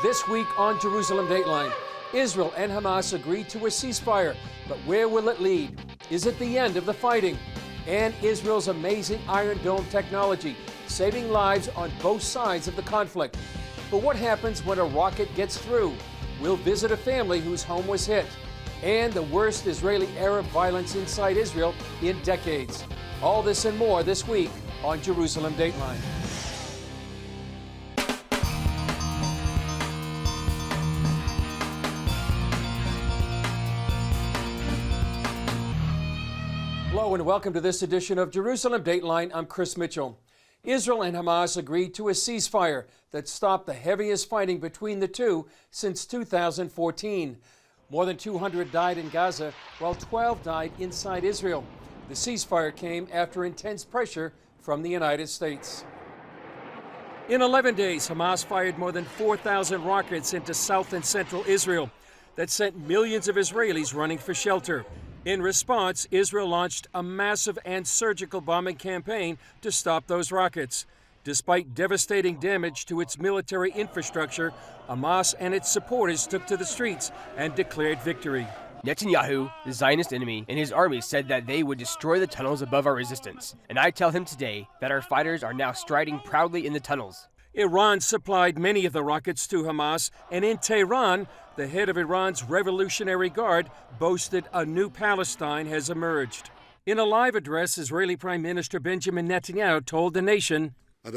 This week on Jerusalem Dateline, Israel and Hamas agreed to a ceasefire, but where will it lead? Is it the end of the fighting? And Israel's amazing Iron Dome technology, saving lives on both sides of the conflict. But what happens when a rocket gets through? We'll visit a family whose home was hit. And the worst Israeli-Arab violence inside Israel in decades. All this and more this week on Jerusalem Dateline. Hello and welcome to this edition of Jerusalem Dateline. I'm Chris Mitchell. Israel and Hamas agreed to a ceasefire that stopped the heaviest fighting between the two since 2014. More than 200 died in Gaza, while 12 died inside Israel. The ceasefire came after intense pressure from the United States. In 11 days, Hamas fired more than 4,000 rockets into south and central Israel that sent millions of Israelis running for shelter. In response, Israel launched a massive and surgical bombing campaign to stop those rockets. Despite devastating damage to its military infrastructure, Hamas and its supporters took to the streets and declared victory. Netanyahu, the Zionist enemy, and his army said that they would destroy the tunnels above our resistance. And I tell him today that our fighters are now striding proudly in the tunnels. Iran supplied many of the rockets to Hamas, and in Tehran, the head of Iran's Revolutionary Guard boasted a new Palestine has emerged. In a live address, Israeli Prime Minister Benjamin Netanyahu told the nation, "The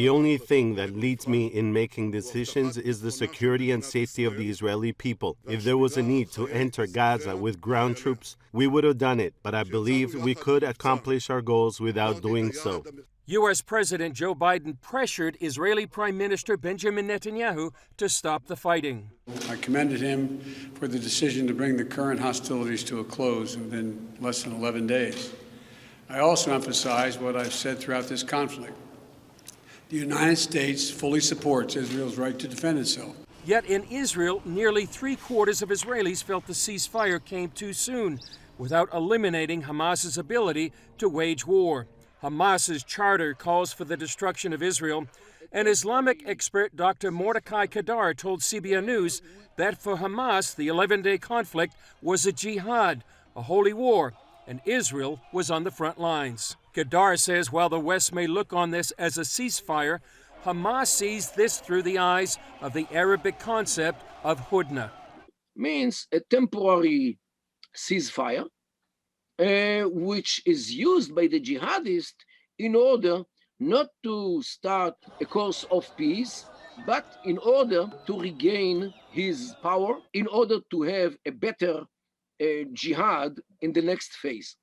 only thing that leads me in making decisions is the security and safety of the Israeli people. If there was a need to enter Gaza with ground troops, we would have done it, but I believe we could accomplish our goals without doing so." U.S. President Joe Biden pressured Israeli Prime Minister Benjamin Netanyahu to stop the fighting. I commended him for the decision to bring the current hostilities to a close within less than 11 days. I also emphasized what I've said throughout this conflict. The United States fully supports Israel's right to defend itself. Yet in Israel, nearly three-quarters of Israelis felt the ceasefire came too soon, without eliminating Hamas's ability to wage war. Hamas's charter calls for the destruction of Israel, and Islamic expert Dr. Mordecai Kadar told CBN News that for Hamas, the 11-day conflict was a jihad, a holy war, and Israel was on the front lines. Kadar says while the West may look on this as a ceasefire, Hamas sees this through the eyes of the Arabic concept of hudna. Means a temporary ceasefire, which is used by the jihadists in order not to start a course of peace, but in order to regain his power, in order to have a better jihad in the next phase.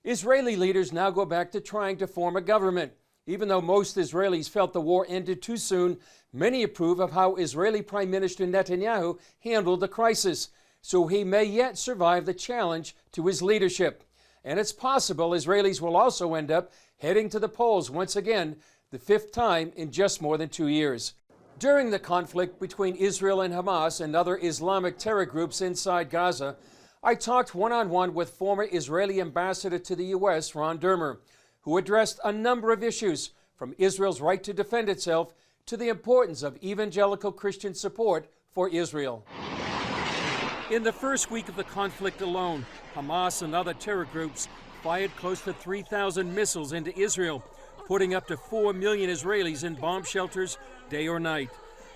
Israeli leaders now go back to trying to form a government. Even though most Israelis felt the war ended too soon, many approve of how Israeli Prime Minister Netanyahu handled the crisis. So he may yet survive the challenge to his leadership. And it's possible Israelis will also end up heading to the polls once again, the fifth time in just more than 2 years. During the conflict between Israel and Hamas and other Islamic terror groups inside Gaza, I talked one-on-one with former Israeli ambassador to the U.S., Ron Dermer, who addressed a number of issues, from Israel's right to defend itself to the importance of evangelical Christian support for Israel. In the first week of the conflict alone, Hamas and other terror groups fired close to 3,000 missiles into Israel, putting up to 4 million Israelis in bomb shelters day or night.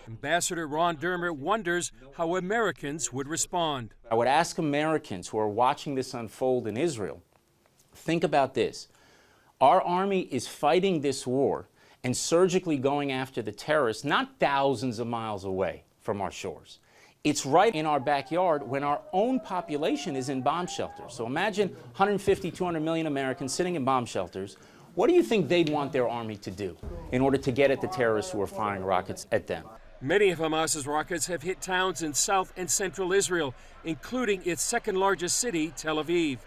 Ambassador Ron Dermer wonders how Americans would respond. I would ask Americans who are watching this unfold in Israel, think about this. Our army is fighting this war and surgically going after the terrorists not thousands of miles away from our shores. It's right in our backyard when our own population is in bomb shelters. So imagine 150, 200 million Americans sitting in bomb shelters. What do you think they'd want their army to do in order to get at the terrorists who are firing rockets at them? Many of Hamas's rockets have hit towns in south and central Israel, including its second largest city, Tel Aviv.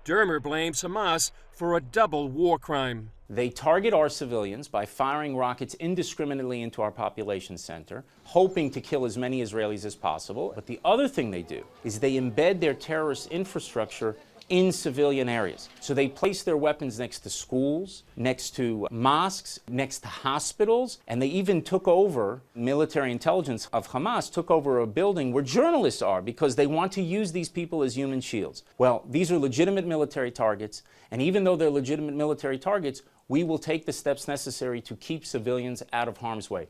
Dermer blames Hamas for a double war crime. They target our civilians by firing rockets indiscriminately into our population center, hoping to kill as many Israelis as possible. But the other thing they do is they embed their terrorist infrastructure in civilian areas. So they placed their weapons next to schools, next to mosques, next to hospitals, and they even took over, military intelligence of Hamas took over a building where journalists are because they want to use these people as human shields. Well, these are legitimate military targets, and even though they're legitimate military targets, we will take the steps necessary to keep civilians out of harm's way.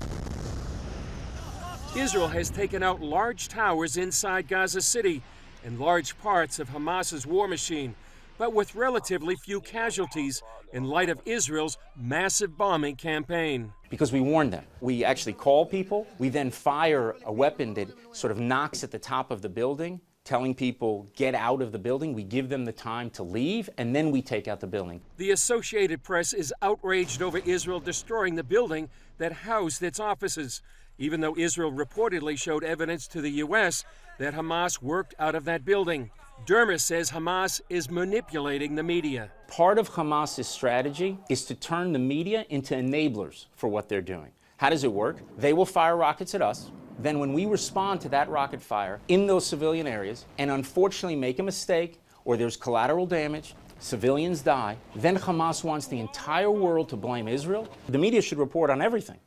Israel has taken out large towers inside Gaza City and large parts of Hamas's war machine, but with relatively few casualties in light of Israel's massive bombing campaign. Because we warn them. We actually call people. We then fire a weapon that sort of knocks at the top of the building, telling people, get out of the building. We give them the time to leave, and then we take out the building. The Associated Press is outraged over Israel destroying the building that housed its offices, even though Israel reportedly showed evidence to the U.S. that Hamas worked out of that building. Dermer says Hamas is manipulating the media. Part of Hamas's strategy is to turn the media into enablers for what they're doing. How does it work? They will fire rockets at us. Then when we respond to that rocket fire in those civilian areas and unfortunately make a mistake or there's collateral damage, civilians die, then Hamas wants the entire world to blame Israel. The media should report on everything,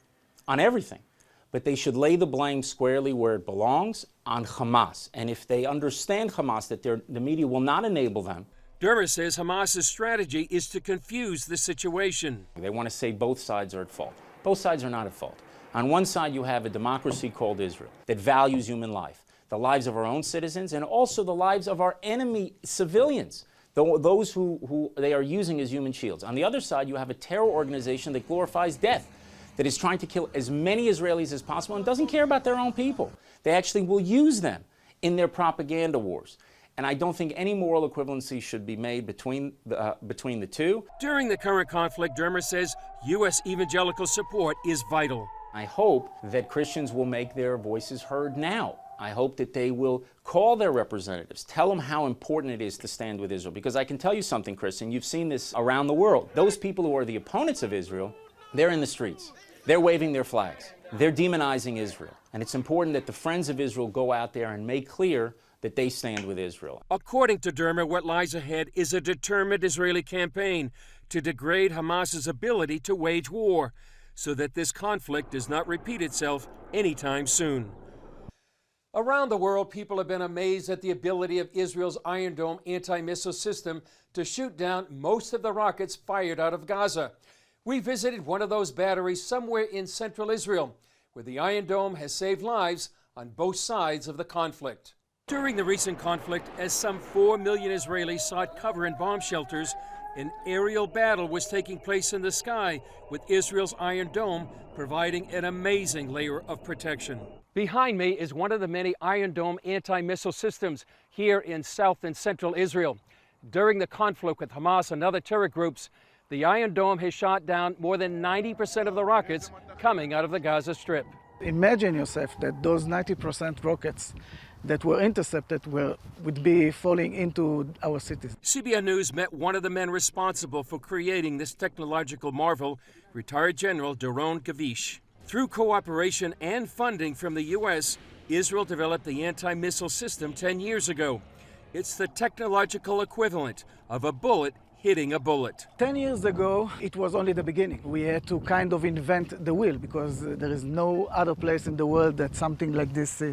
but they should lay the blame squarely where it belongs, on Hamas. And if they understand Hamas, that the media will not enable them. Dermer says Hamas's strategy is to confuse the situation. They want to say both sides are at fault. Both sides are not at fault. On one side, you have a democracy called Israel that values human life, the lives of our own citizens, and also the lives of our enemy civilians, those who they are using as human shields. On the other side, you have a terror organization that glorifies death, that is trying to kill as many Israelis as possible and doesn't care about their own people. They actually will use them in their propaganda wars. And I don't think any moral equivalency should be made between the two. During the current conflict, Dermer says U.S. evangelical support is vital. I hope that Christians will make their voices heard now. I hope that they will call their representatives, tell them how important it is to stand with Israel. Because I can tell you something, Christian, you've seen this around the world. Those people who are the opponents of Israel, they're in the streets. They're waving their flags. They're demonizing Israel. And it's important that the friends of Israel go out there and make clear that they stand with Israel. According to Dermer, what lies ahead is a determined Israeli campaign to degrade Hamas's ability to wage war, so that this conflict does not repeat itself anytime soon. Around the world, people have been amazed at the ability of Israel's Iron Dome anti-missile system to shoot down most of the rockets fired out of Gaza. We visited one of those batteries somewhere in central Israel, where the Iron Dome has saved lives on both sides of the conflict. During the recent conflict, as some 4 million Israelis sought cover in bomb shelters, an aerial battle was taking place in the sky, with Israel's Iron Dome providing an amazing layer of protection. Behind me is one of the many Iron Dome anti-missile systems here in south and central Israel. During the conflict with Hamas and other terror groups, the Iron Dome has shot down more than 90% of the rockets coming out of the Gaza Strip. Imagine yourself that those 90% rockets that were intercepted would be falling into our cities. CBN News met one of the men responsible for creating this technological marvel, retired General Doron Gavish. Through cooperation and funding from the U.S., Israel developed the anti-missile system 10 years ago. It's the technological equivalent of a bullet hitting a bullet. 10 years ago, it was only the beginning. We had to kind of invent the wheel because there is no other place in the world that something like this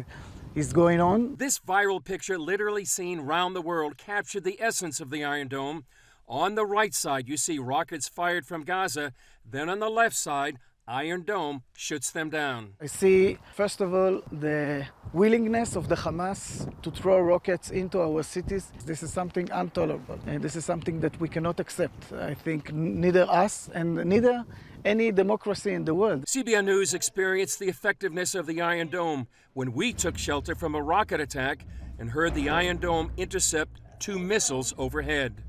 is going on. This viral picture, literally seen round the world, captured the essence of the Iron Dome. On the right side, you see rockets fired from Gaza. Then on the left side, Iron Dome shoots them down. I see, first of all, the willingness of the Hamas to throw rockets into our cities. This is something intolerable, and this is something that we cannot accept. I think neither us and neither any democracy in the world. CBN News experienced the effectiveness of the Iron Dome when we took shelter from a rocket attack and heard the Iron Dome intercept 2 missiles overhead.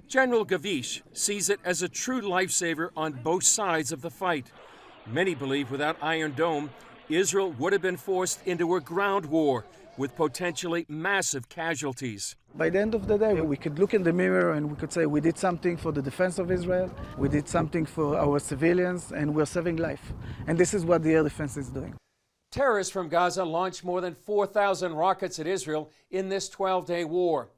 General Gavish sees it as a true lifesaver on both sides of the fight. Many believe without Iron Dome, Israel would have been forced into a ground war with potentially massive casualties. By the end of the day, we could look in the mirror and we could say we did something for the defense of Israel, we did something for our civilians, and we're saving life. And this is what the air defense is doing. Terrorists from Gaza launched more than 4,000 rockets at Israel in this 12-day war.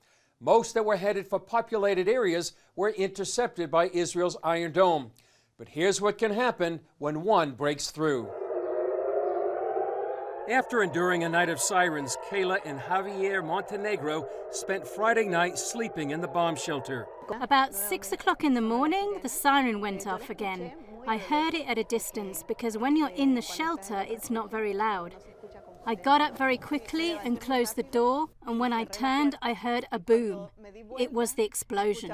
Most that were headed for populated areas were intercepted by Israel's Iron Dome. But here's what can happen when one breaks through. After enduring a night of sirens, Kayla and Javier Montenegro spent Friday night sleeping in the bomb shelter. About 6 o'clock in the morning, the siren went off again. I heard it at a distance because when you're in the shelter, it's not very loud. I got up very quickly and closed the door, and when I turned, I heard a boom. It was the explosion.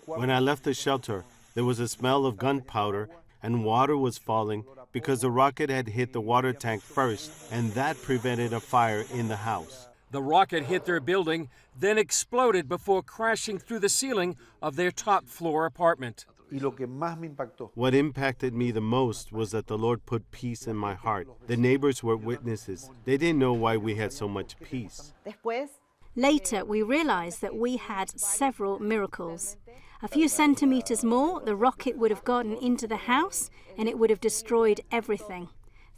When I left the shelter, there was a smell of gunpowder and water was falling because the rocket had hit the water tank first, and that prevented a fire in the house. The rocket hit their building, then exploded before crashing through the ceiling of their top floor apartment. What impacted me the most was that the Lord put peace in my heart. The neighbors were witnesses. They didn't know why we had so much peace. Later, we realized that we had several miracles. A few centimeters more, the rocket would have gotten into the house and it would have destroyed everything.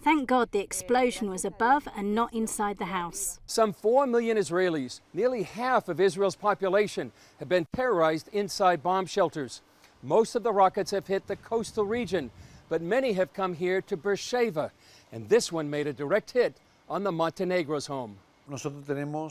Thank God the explosion was above and not inside the house. Some 4 million Israelis, nearly half of Israel's population, have been terrorized inside bomb shelters. Most of the rockets have hit the coastal region, but many have come here to Beersheba, and this one made a direct hit on the Montenegro's home.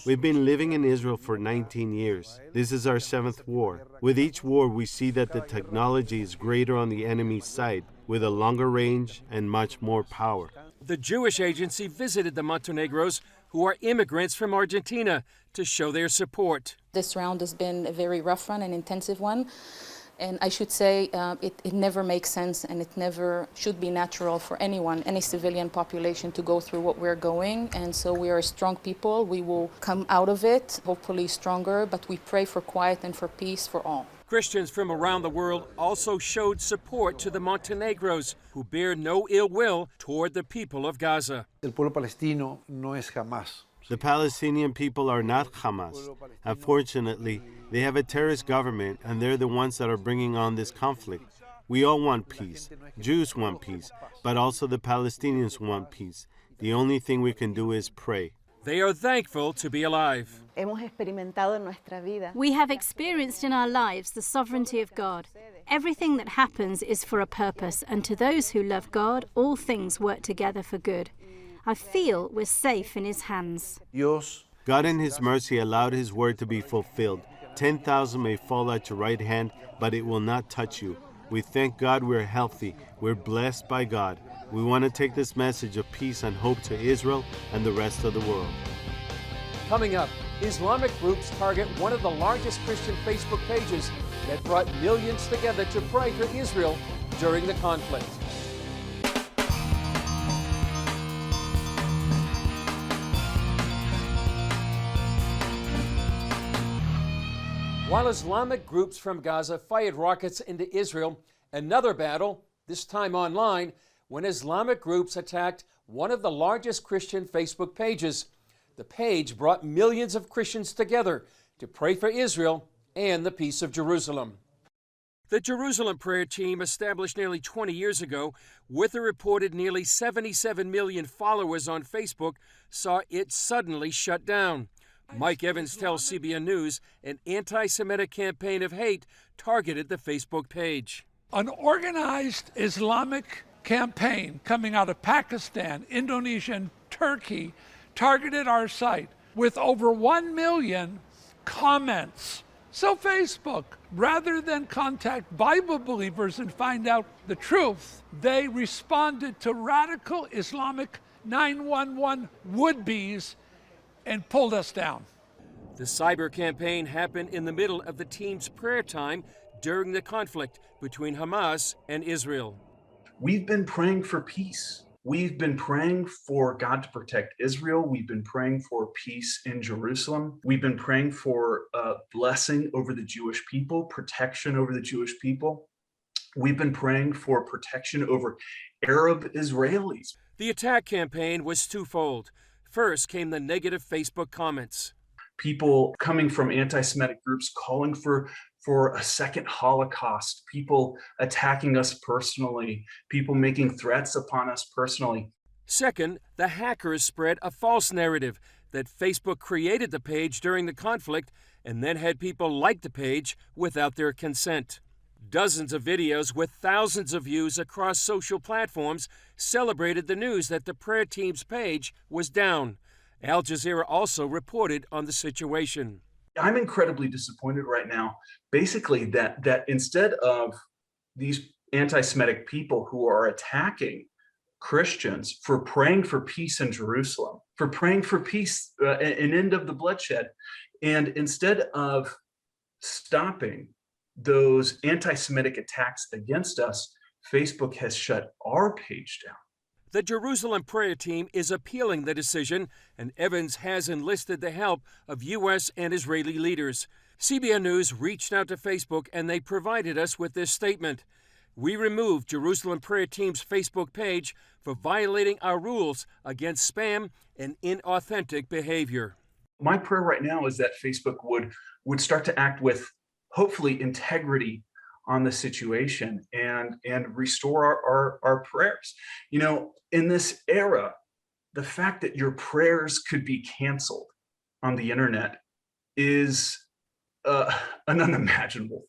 We've been living in Israel for 19 years. This is our 7th war. With each war, we see that the technology is greater on the enemy's side, with a longer range and much more power. The Jewish agency visited the Montenegros, who are immigrants from Argentina, to show their support. This round has been a very rough one, an intensive one. And I should say it never makes sense, and it never should be natural for anyone, any civilian population, to go through what we're going. And so we are a strong people. We will come out of it, hopefully stronger, but we pray for quiet and for peace for all. Christians from around the world also showed support to the Montenegros, who bear no ill will toward the people of Gaza. The Palestinian people are not Hamas. Unfortunately, they have a terrorist government, and they're the ones that are bringing on this conflict. We all want peace. Jews want peace, but also the Palestinians want peace. The only thing we can do is pray. They are thankful to be alive. We have experienced in our lives the sovereignty of God. Everything that happens is for a purpose, and to those who love God, all things work together for good. I feel we're safe in His hands. God in His mercy allowed His word to be fulfilled. 10,000 may fall at your right hand, but it will not touch you. We thank God we're healthy. We're blessed by God. We want to take this message of peace and hope to Israel and the rest of the world. Coming up, Islamic groups target one of the largest Christian Facebook pages that brought millions together to pray for Israel during the conflict. While Islamic groups from Gaza fired rockets into Israel, another battle, this time online, when Islamic groups attacked one of the largest Christian Facebook pages. The page brought millions of Christians together to pray for Israel and the peace of Jerusalem. The Jerusalem Prayer Team, established nearly 20 years ago, with a reported nearly 77 million followers on Facebook, saw it suddenly shut down. Mike Evans tells CBN News an anti-Semitic campaign of hate targeted the Facebook page. An organized Islamic campaign coming out of Pakistan, Indonesia, and Turkey targeted our site with over 1 million comments. So Facebook, rather than contact Bible believers and find out the truth, they responded to radical Islamic 911 would-bes and pulled us down. The cyber campaign happened in the middle of the team's prayer time during the conflict between Hamas and Israel. We've been praying for peace. We've been praying for God to protect Israel. We've been praying for peace in Jerusalem. We've been praying for blessing over the Jewish people, protection over the Jewish people. We've been praying for protection over Arab Israelis. The attack campaign was twofold. First came the negative Facebook comments. People coming from anti-Semitic groups calling for a second Holocaust, people attacking us personally, people making threats upon us personally. Second, the hackers spread a false narrative that Facebook created the page during the conflict and then had people like the page without their consent. Dozens of videos with thousands of views across social platforms celebrated the news that the prayer team's page was down. Al Jazeera also reported on the situation. I'm incredibly disappointed right now, basically, that instead of these anti-Semitic people who are attacking Christians for praying for peace in Jerusalem, for praying for peace, an end of the bloodshed, and instead of stopping those anti-Semitic attacks against us, Facebook has shut our page down. The Jerusalem prayer team is appealing the decision, and Evans has enlisted the help of U.S. and Israeli leaders. CBN News reached out to Facebook, and they provided us with this statement. We removed Jerusalem Prayer Team's Facebook page for violating our rules against spam and inauthentic behavior. My prayer right now is that Facebook would start to act with, hopefully, integrity on the situation and restore our prayers. You know, in this era, the fact that your prayers could be canceled on the internet is an unimaginable thing.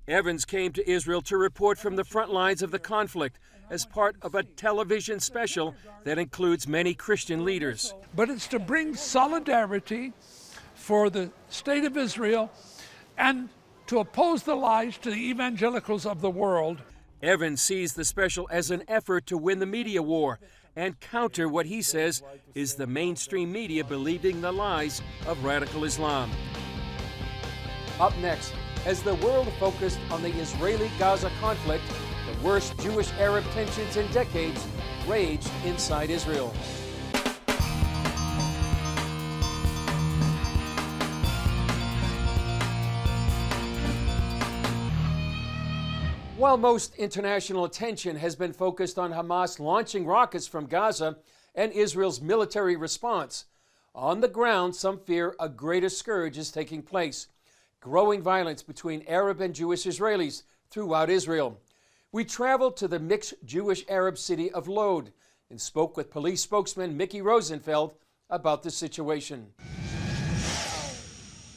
Evans came to Israel to report from the front lines of the conflict as part of a television special that includes many Christian leaders. But it's to bring solidarity for the state of Israel and to oppose the lies to the evangelicals of the world. Evans sees the special as an effort to win the media war and counter what he says is the mainstream media believing the lies of radical Islam. Up next, as the world focused on the Israeli-Gaza conflict, the worst Jewish-Arab tensions in decades raged inside Israel. While most international attention has been focused on Hamas launching rockets from Gaza and Israel's military response, on the ground some fear a greater scourge is taking place. Growing violence between Arab and Jewish Israelis throughout Israel. We traveled to the mixed Jewish-Arab city of Lod and spoke with police spokesman Mickey Rosenfeld about the situation.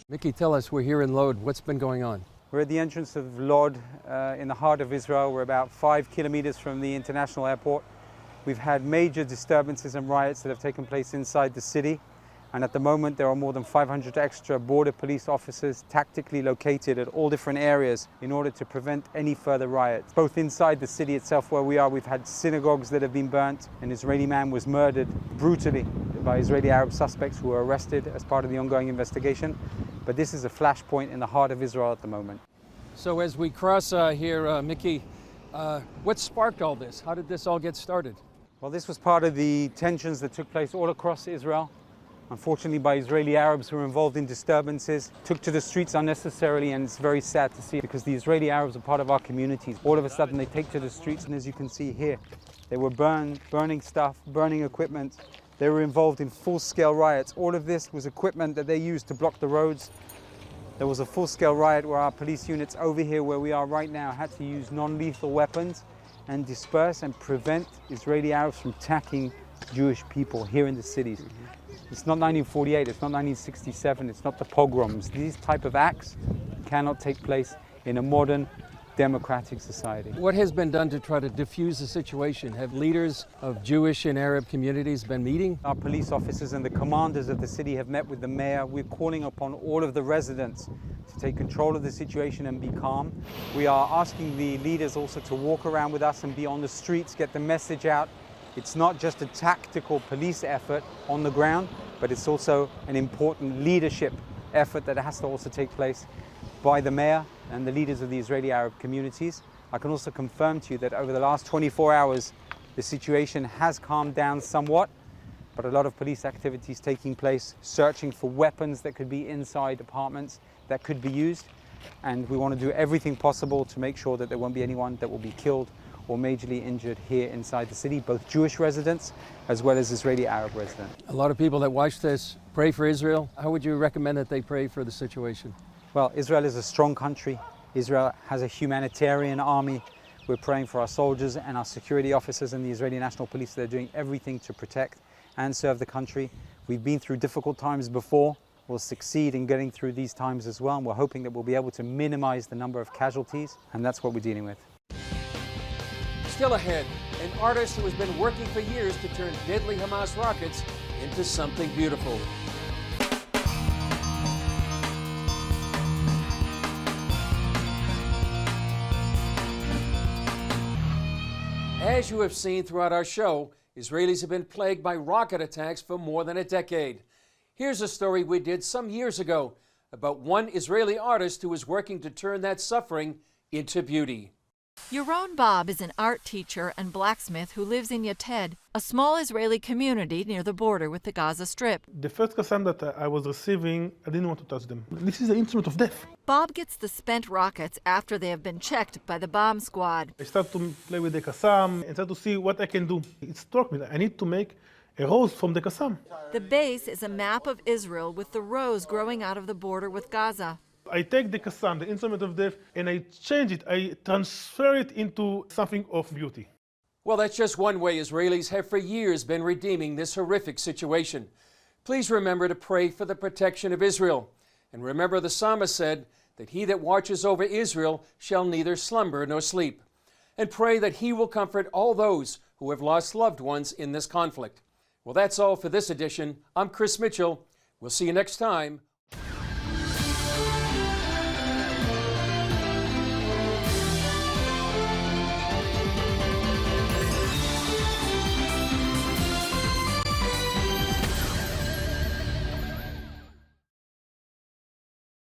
Mickey, tell us, we're here in Lod. What's been going on? We're at the entrance of Lod in the heart of Israel. We're about 5 kilometers from the international airport. We've had major disturbances and riots that have taken place inside the city. And at the moment, there are more than 500 extra border police officers tactically located at all different areas in order to prevent any further riots. Both inside the city itself where we are, we've had synagogues that have been burnt. An Israeli man was murdered brutally by Israeli Arab suspects who were arrested as part of the ongoing investigation. But this is a flashpoint in the heart of Israel at the moment. So as we cross here, Mickey, what sparked all this? How did this all get started? Well, this was part of the tensions that took place all across Israel. Unfortunately, by Israeli Arabs who were involved in disturbances, took to the streets unnecessarily, and it's very sad to see because the Israeli Arabs are part of our communities. All of a sudden they take to the streets, and as you can see here, they were burning stuff, burning equipment. They were involved in full-scale riots. All of this was equipment that they used to block the roads. There was a full-scale riot where our police units over here where we are right now had to use non-lethal weapons and disperse and prevent Israeli Arabs from attacking Jewish people here in the cities. It's not 1948, it's not 1967, it's not the pogroms. These type of acts cannot take place in a modern, democratic society. What has been done to try to diffuse the situation? Have leaders of Jewish and Arab communities been meeting? Our police officers and the commanders of the city have met with the mayor. We're calling upon all of the residents to take control of the situation and be calm. We are asking the leaders also to walk around with us and be on the streets, get the message out. It's not just a tactical police effort on the ground, but it's also an important leadership effort that has to also take place by the mayor and the leaders of the Israeli Arab communities. I can also confirm to you that over the last 24 hours, the situation has calmed down somewhat, but a lot of police activities taking place, searching for weapons that could be inside apartments that could be used. And we want to do everything possible to make sure that there won't be anyone that will be killed or majorly injured here inside the city, both Jewish residents as well as Israeli Arab residents. A lot of people that watch this pray for Israel. How would you recommend that they pray for the situation? Well, Israel is a strong country. Israel has a humanitarian army. We're praying for our soldiers and our security officers and the Israeli National Police. They're doing everything to protect and serve the country. We've been through difficult times before. We'll succeed in getting through these times as well. And we're hoping that we'll be able to minimize the number of casualties. And that's what we're dealing with. Still ahead, an artist who has been working for years to turn deadly Hamas rockets into something beautiful. As you have seen throughout our show, Israelis have been plagued by rocket attacks for more than a decade. Here's a story we did some years ago about one Israeli artist who is working to turn that suffering into beauty. Yaron Bob is an art teacher and blacksmith who lives in Yated, a small Israeli community near the border with the Gaza Strip. The first Qassam that I was receiving, I didn't want to touch them. This is the instrument of death. Bob gets the spent rockets after they have been checked by the bomb squad. I start to play with the Qassam and try to see what I can do. It struck me that I need to make a rose from the Qassam. The base is a map of Israel with the rose growing out of the border with Gaza. I take the Qassam, the instrument of death, and I change it. I transfer it into something of beauty. Well, that's just one way Israelis have for years been redeeming this horrific situation. Please remember to pray for the protection of Israel. And remember the psalmist said that he that watches over Israel shall neither slumber nor sleep. And pray that he will comfort all those who have lost loved ones in this conflict. Well, that's all for this edition. I'm Chris Mitchell. We'll see you next time